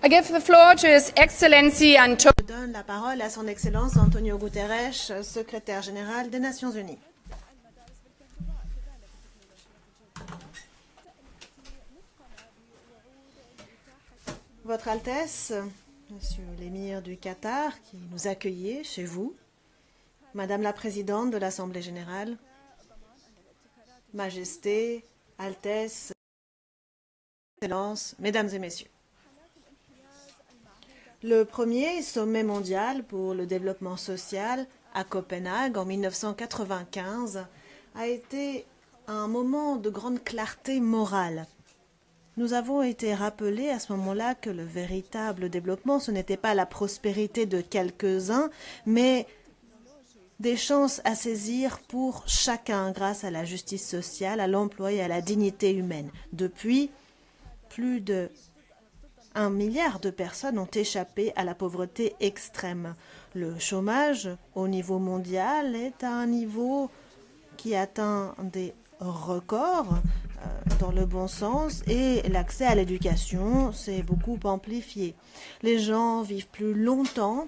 I give the floor to His Excellency Antonio. Je donne la parole à son Excellence Antonio Guterres, secrétaire général des Nations Unies. Votre Altesse, Monsieur l'émir du Qatar, qui nous accueillez chez vous, Madame la Présidente de l'Assemblée générale, Majesté, Altesse, Excellences, Mesdames et Messieurs. Le premier sommet mondial pour le développement social à Copenhague en 1995 a été un moment de grande clarté morale. Nous avons été rappelés à ce moment-là que le véritable développement, ce n'était pas la prospérité de quelques-uns, mais des chances à saisir pour chacun grâce à la justice sociale, à l'emploi et à la dignité humaine. Depuis, plus de 1 milliard de personnes ont échappé à la pauvreté extrême. Le chômage au niveau mondial est à un niveau qui atteint des records dans le bon sens et l'accès à l'éducation s'est beaucoup amplifié. Les gens vivent plus longtemps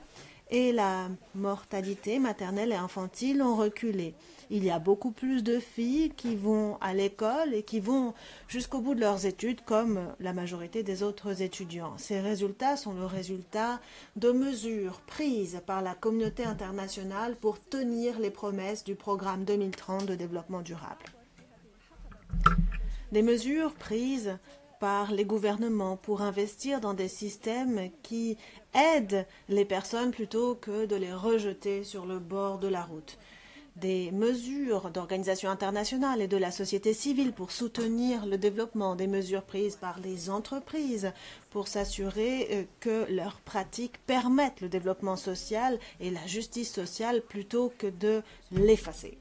et la mortalité maternelle et infantile ont reculé. Il y a beaucoup plus de filles qui vont à l'école et qui vont jusqu'au bout de leurs études comme la majorité des autres étudiants. Ces résultats sont le résultat de mesures prises par la communauté internationale pour tenir les promesses du programme 2030 de développement durable. Des mesures prises par les gouvernements pour investir dans des systèmes qui aident les personnes plutôt que de les rejeter sur le bord de la route. Des mesures d'organisations internationales et de la société civile pour soutenir le développement, des mesures prises par les entreprises pour s'assurer que leurs pratiques permettent le développement social et la justice sociale plutôt que de l'effacer.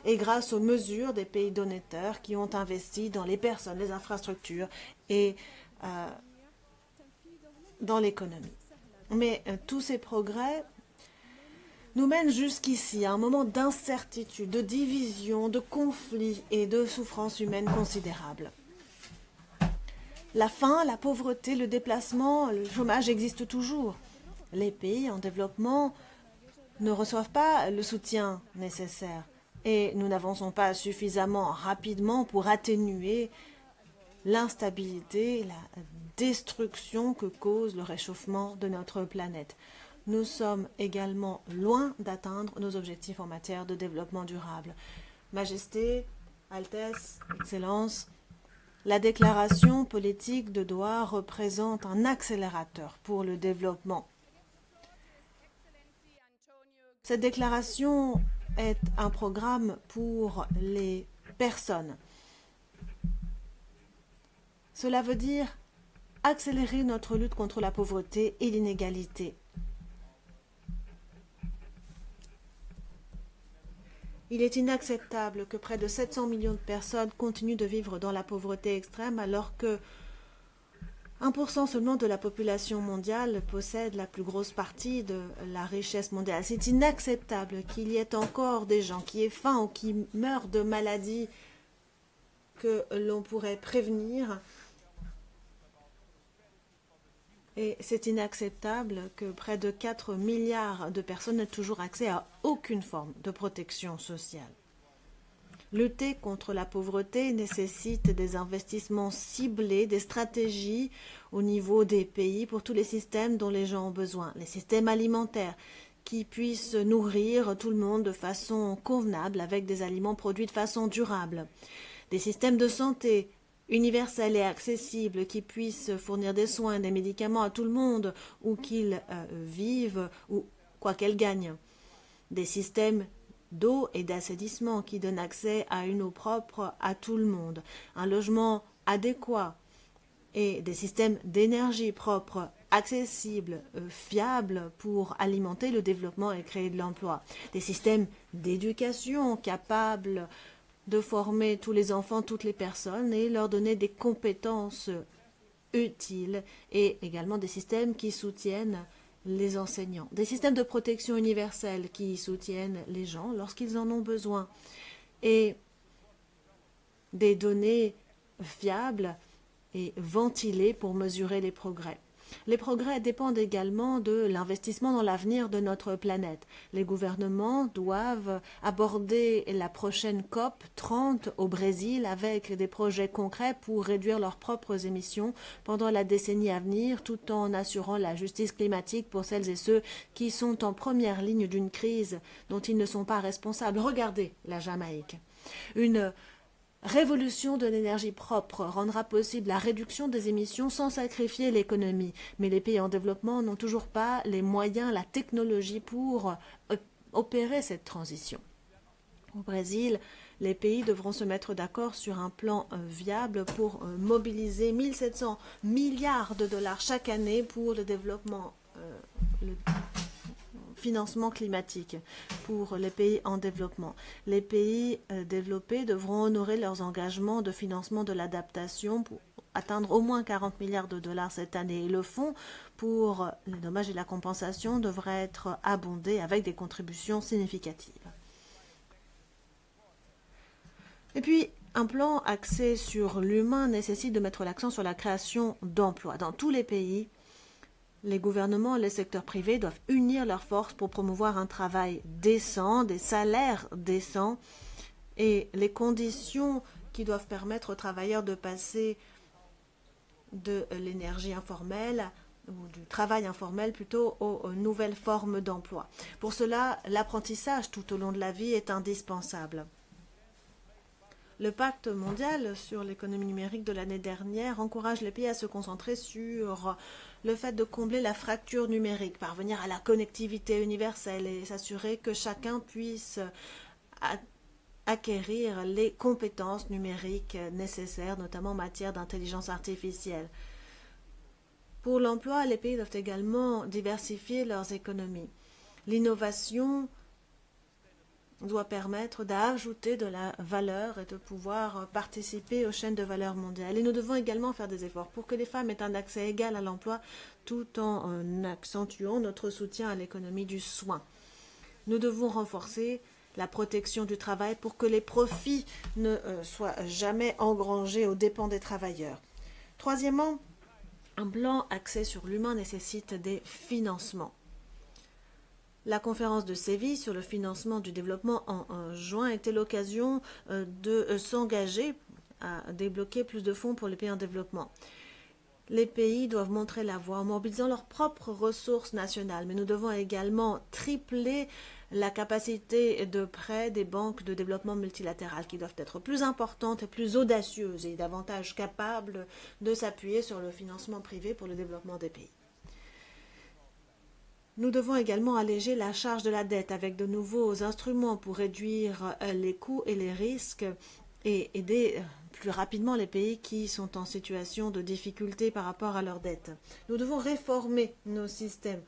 Et grâce aux mesures des pays donateurs qui ont investi dans les personnes, les infrastructures et dans l'économie. Mais tous ces progrès nous mènent jusqu'ici à un moment d'incertitude, de division, de conflit et de souffrance humaine considérable. La faim, la pauvreté, le déplacement, le chômage existent toujours. Les pays en développement ne reçoivent pas le soutien nécessaire et nous n'avançons pas suffisamment rapidement pour atténuer l'instabilité, la destruction que cause le réchauffement de notre planète. Nous sommes également loin d'atteindre nos objectifs en matière de développement durable. Majesté, Altesse, Excellence, la déclaration politique de Doha représente un accélérateur pour le développement. Cette déclaration est un programme pour les personnes. Cela veut dire accélérer notre lutte contre la pauvreté et l'inégalité. Il est inacceptable que près de 700 millions de personnes continuent de vivre dans la pauvreté extrême alors que 1% seulement de la population mondiale possède la plus grosse partie de la richesse mondiale. C'est inacceptable qu'il y ait encore des gens qui aient faim ou qui meurent de maladies que l'on pourrait prévenir. Et c'est inacceptable que près de 4 milliards de personnes n'aient toujours accès à aucune forme de protection sociale. Lutter contre la pauvreté nécessite des investissements ciblés, des stratégies au niveau des pays pour tous les systèmes dont les gens ont besoin. Les systèmes alimentaires qui puissent nourrir tout le monde de façon convenable avec des aliments produits de façon durable. Des systèmes de santé universels et accessibles qui puissent fournir des soins, des médicaments à tout le monde où qu'ils vivent ou quoi qu'elles gagnent. Des systèmes d'eau et d'assainissement qui donnent accès à une eau propre à tout le monde, un logement adéquat et des systèmes d'énergie propres, accessibles, fiables pour alimenter le développement et créer de l'emploi, des systèmes d'éducation capables de former tous les enfants, toutes les personnes et leur donner des compétences utiles et également des systèmes qui soutiennent les enseignants, des systèmes de protection universelle qui soutiennent les gens lorsqu'ils en ont besoin et des données fiables et ventilées pour mesurer les progrès. Les progrès dépendent également de l'investissement dans l'avenir de notre planète. Les gouvernements doivent aborder la prochaine COP 30 au Brésil avec des projets concrets pour réduire leurs propres émissions pendant la décennie à venir, tout en assurant la justice climatique pour celles et ceux qui sont en première ligne d'une crise dont ils ne sont pas responsables. Regardez la Jamaïque. Une révolution de l'énergie propre rendra possible la réduction des émissions sans sacrifier l'économie. Mais les pays en développement n'ont toujours pas les moyens, la technologie pour opérer cette transition. Au Brésil, les pays devront se mettre d'accord sur un plan viable pour mobiliser 1 700 milliards de dollars chaque année pour le développement, le financement climatique pour les pays en développement. Les pays développés devront honorer leurs engagements de financement de l'adaptation pour atteindre au moins 40 milliards de dollars cette année. Et le fonds pour les dommages et la compensation devrait être abondé avec des contributions significatives. Et puis, un plan axé sur l'humain nécessite de mettre l'accent sur la création d'emplois. Dans tous les pays, les gouvernements et les secteurs privés doivent unir leurs forces pour promouvoir un travail décent, des salaires décents et les conditions qui doivent permettre aux travailleurs de passer de l'énergie informelle ou du travail informel plutôt aux nouvelles formes d'emploi. Pour cela, l'apprentissage tout au long de la vie est indispensable. Le pacte mondial sur l'économie numérique de l'année dernière encourage les pays à se concentrer sur le fait de combler la fracture numérique, parvenir à la connectivité universelle et s'assurer que chacun puisse acquérir les compétences numériques nécessaires, notamment en matière d'intelligence artificielle. Pour l'emploi, les pays doivent également diversifier leurs économies. L'innovation doit permettre d'ajouter de la valeur et de pouvoir participer aux chaînes de valeur mondiales. Et nous devons également faire des efforts pour que les femmes aient un accès égal à l'emploi tout en accentuant notre soutien à l'économie du soin. Nous devons renforcer la protection du travail pour que les profits ne soient jamais engrangés aux dépens des travailleurs. Troisièmement, un plan axé sur l'humain nécessite des financements. La conférence de Séville sur le financement du développement en juin était l'occasion de s'engager à débloquer plus de fonds pour les pays en développement. Les pays doivent montrer la voie en mobilisant leurs propres ressources nationales, mais nous devons également tripler la capacité de prêt des banques de développement multilatérales qui doivent être plus importantes et plus audacieuses et davantage capables de s'appuyer sur le financement privé pour le développement des pays. Nous devons également alléger la charge de la dette avec de nouveaux instruments pour réduire les coûts et les risques et aider plus rapidement les pays qui sont en situation de difficulté par rapport à leur dette. Nous devons réformer nos systèmes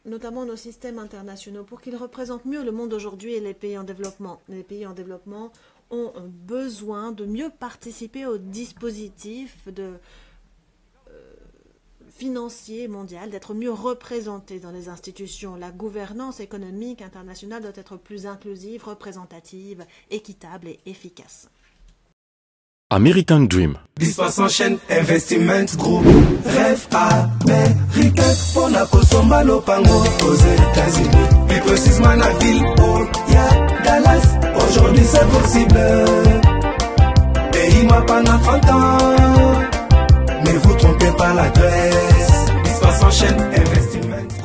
notamment nos systèmes internationaux, pour qu'ils représentent mieux le monde d'aujourd'hui et les pays en développement. Les pays en développement ont besoin de mieux participer au dispositif financier mondial, d'être mieux représentés dans les institutions. La gouvernance économique internationale doit être plus inclusive, représentative, équitable et efficace. American Dream. Dispassant chaîne Investment Group. Rêve américain pour la consommer lopango aux États-Unis. Plus précisément la ville où il y a Dallas. Aujourd'hui c'est possible. Pays moi pendant 30 ans. Ne vous trompez pas l'adresse. Dispassant chaîne Investment Group.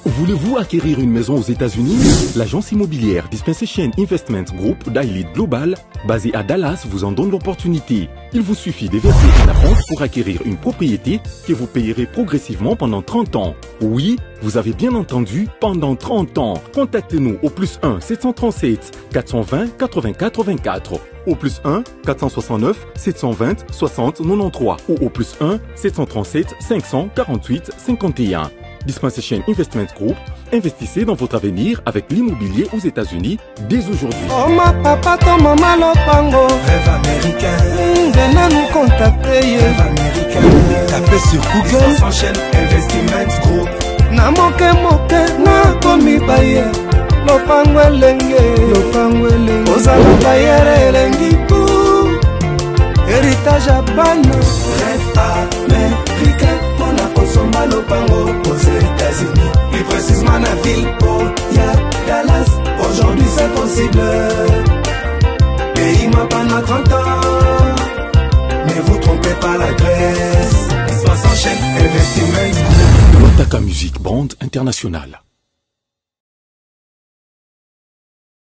Voulez-vous acquérir une maison aux États-Unis? L'agence immobilière Dispensation Investment Group d'Elite Global, basée à Dallas, vous en donne l'opportunité. Il vous suffit de verser un acompte pour acquérir une propriété que vous payerez progressivement pendant 30 ans. Oui, vous avez bien entendu, pendant 30 ans. Contactez-nous au +1 737 420 84 24, au +1 469 720 60 93 ou au +1 737 548 51. Dispensation Investment Group, investissez dans votre avenir avec l'immobilier aux États-Unis dès aujourd'hui. Oh ma papa, ton maman lopango. Rêve américain. Venez nous contacter. Rêve américain. Tapez sur Google. Dispensation Investment Group. Na moke na komi baye. Lopango elenge. Ozala bayere elengi pou. Héritage à bana. Rêve américain. On a consommé lopango aux États-Unis. Plus précisément la ville où il y a Dallas. Aujourd'hui c'est possible. Pays moi pendant 30 ans. Ne vous trompez pas l'adresse. Dispassant chaîne Investment. Lotaka Music Band International.